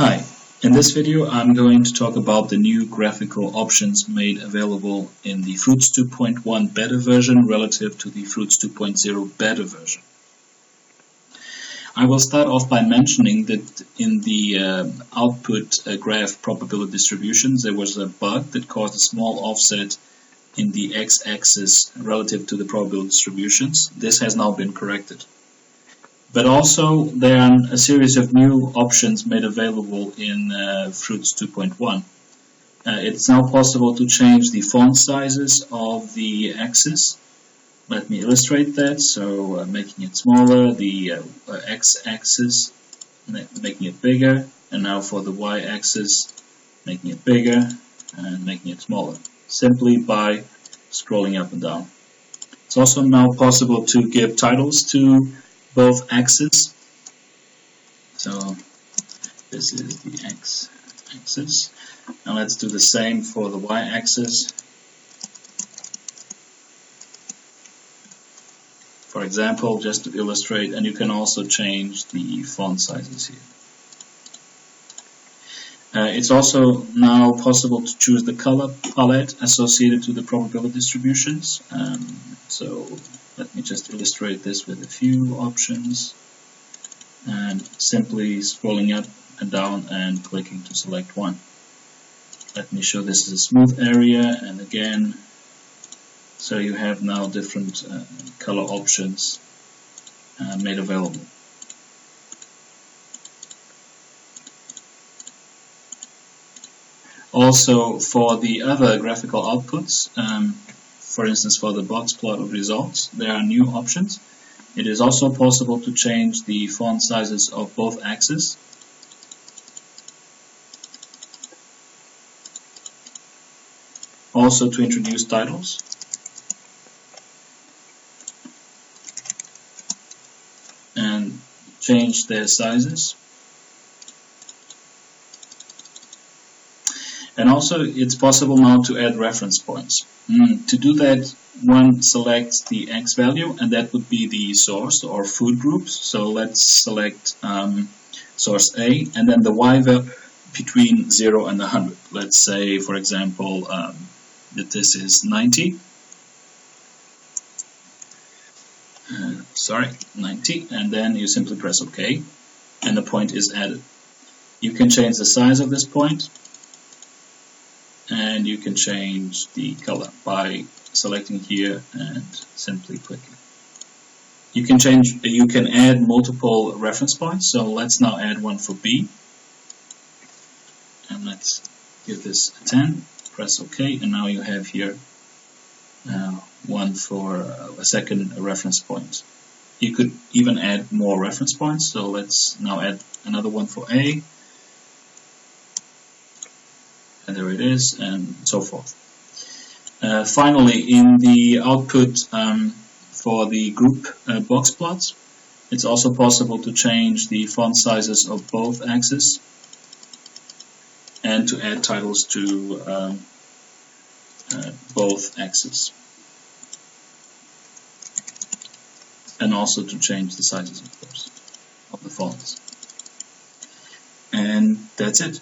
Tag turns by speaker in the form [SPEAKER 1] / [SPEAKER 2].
[SPEAKER 1] Hi, in this video I'm going to talk about the new graphical options made available in the Fruits 2.1 beta version relative to the Fruits 2.0 beta version. I will start off by mentioning that in the output graph probability distributions there was a bug that caused a small offset in the x-axis relative to the probability distributions. This has now been corrected. But also there are a series of new options made available in Fruits 2.1. It's now possible to change the font sizes of the axis. Let me illustrate that. So making it smaller, the x-axis making it bigger, and now for the y-axis making it bigger and making it smaller, simply by scrolling up and down. It's also now possible to give titles to both axes. So this is the x-axis, and let's do the same for the y-axis. For example, just to illustrate, and you can also change the font sizes here. It's also now possible to choose the color palette associated to the probability distributions. So let me just illustrate this with a few options, and simply scrolling up and down and clicking to select one. Let me show this as a smooth area, and again, so you have now different color options made available. Also, for the other graphical outputs, for instance for the box plot of results, there are new options. It is also possible to change the font sizes of both axes. Also to introduce titles. And change their sizes. And also it's possible now to add reference points. To do that, one selects the X value, and that would be the source or food groups. So let's select source A, and then the Y value between 0 and 100. Let's say, for example, that this is 90. 90, and then you simply press OK, and the point is added. You can change the size of this point, and you can change the color by selecting here and simply clicking. You can add multiple reference points. So let's now add one for B, and let's give this a 10. Press OK, and now you have here one for a second reference point. You could even add more reference points. So let's now add another one for A. And there it is, and so forth. Finally, in the output for the group box plots, it's also possible to change the font sizes of both axes and to add titles to both axes, and also to change the sizes, of course, of the fonts. And that's it.